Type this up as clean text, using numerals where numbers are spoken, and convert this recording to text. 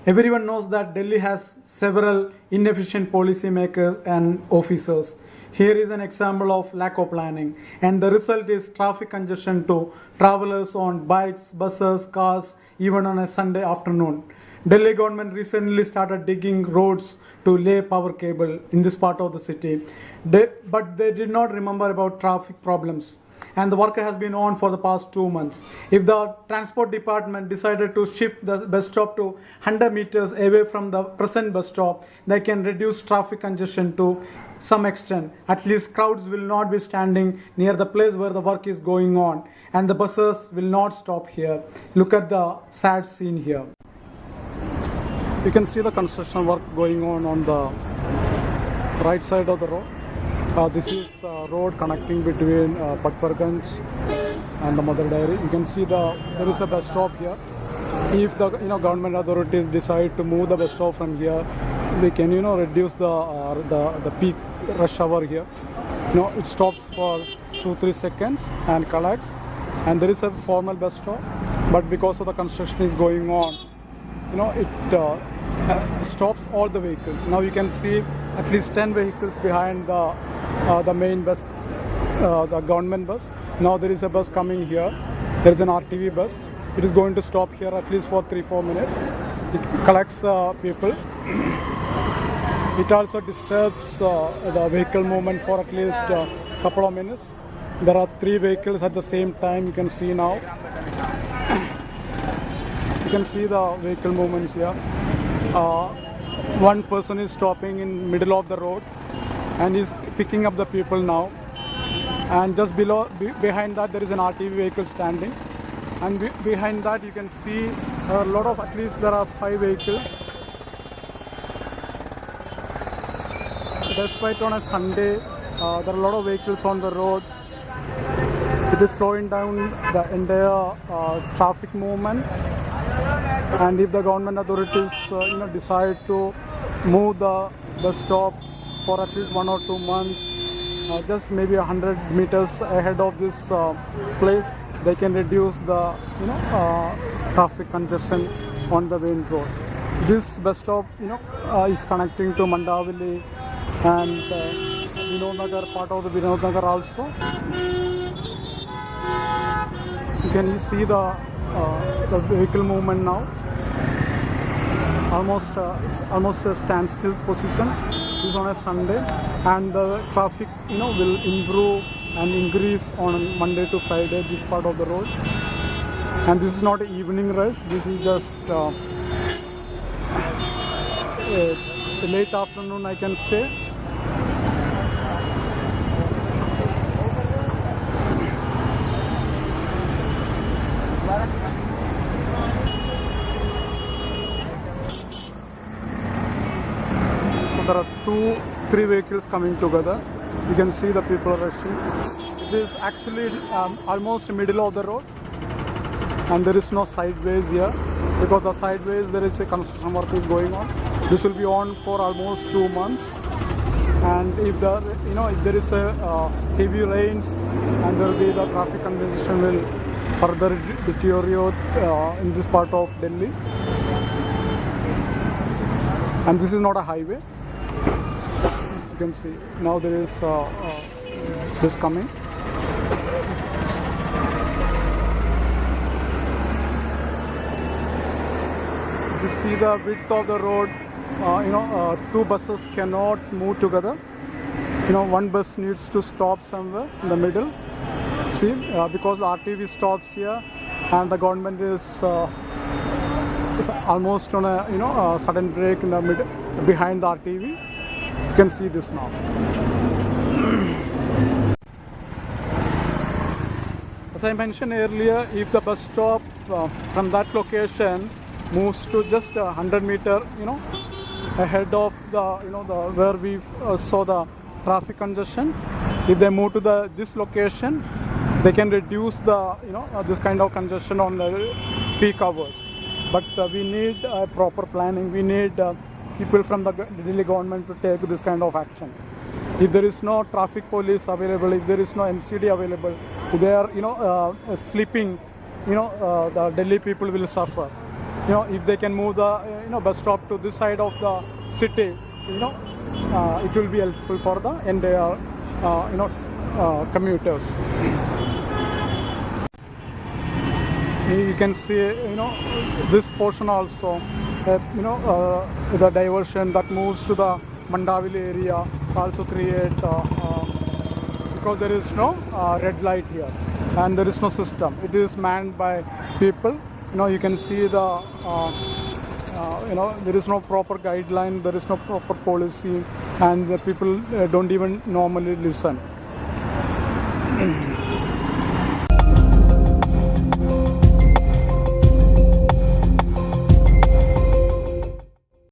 Everyone knows that Delhi has several inefficient policymakers and officers. Here is an example of lack of planning, and the result is traffic congestion to travelers on bikes, buses, cars, even on a Sunday afternoon. Delhi government recently started digging roads to lay power cable in this part of the city, but they did not remember about traffic problems. And the work has been on for the past 2 months. If the transport department decided to shift the bus stop to 100 meters away from the present bus stop, they can reduce traffic congestion to some extent. At least crowds will not be standing near the place where the work is going on, and the buses will not stop here. Look at the sad scene here. You can see the construction work going on the right side of the road. This is a road connecting between Patparganj and the Mother Dairy. You can see there is a bus stop here. If the government authorities decide to move the bus stop from here, they can reduce the peak rush hour here. It stops for 2-3 seconds and collects, and there is a formal bus stop. But because of the construction is going on, it stops all the vehicles. Now you can see at least 10 vehicles behind the main bus, the government bus. Now there is a bus coming here. There is an RTV bus. It is going to stop here at least for 3-4 minutes. It collects the people. It also disturbs the vehicle movement for at least a couple of minutes. There are 3 vehicles at the same time. You can see now. You can see the vehicle movements here. One person is stopping in middle of the road and is picking up the people now. And just behind that there is an RTV vehicle standing. And behind that you can see a lot of, at least there are 5 vehicles. Despite on a Sunday, there are a lot of vehicles on the road. It is slowing down the entire traffic movement. And if the government authorities decide to move the bus stop for at least 1 or 2 months, just maybe 100 meters ahead of this place, they can reduce the traffic congestion on the main road. This bus stop is connecting to Mandavili and Vinod Nagar, part of the Vinod Nagar also. You can see the vehicle movement now. It's almost a standstill position. This is on a Sunday, and the traffic will improve and increase on Monday to Friday, this part of the road. And this is not an evening rush. This is just a late afternoon, I can say. There are 2-3 vehicles coming together. You can see the people rushing. It is actually almost middle of the road, and there is no sideways here, because the sideways there is a construction work is going on. This will be on for almost 2 months, and if there is a heavy rains, and there will be the traffic congestion will further deteriorate in this part of Delhi. And this is not a highway. You can see now there is this coming. You see the width of the road. 2 buses cannot move together. One bus needs to stop somewhere in the middle. See, because the RTV stops here, and the government is almost on a sudden break in the middle behind the RTV. You can see this now. As I mentioned earlier, if the bus stop from that location moves to just 100 meter, ahead of the where we saw the traffic congestion, if they move to this location, they can reduce the this kind of congestion on the peak hours. But we need proper planning. We need people from the Delhi government to take this kind of action. If there is no traffic police available, if there is no MCD available, if they are sleeping, the Delhi people will suffer. if they can move the bus stop to this side of the city, it will be helpful for the entire commuters. You can see this portion also, the diversion that moves to the Mandavili area also create because there is no red light here and there is no system. It is manned by people. You can see the there is no proper guideline, there is no proper policy, and the people don't even normally listen.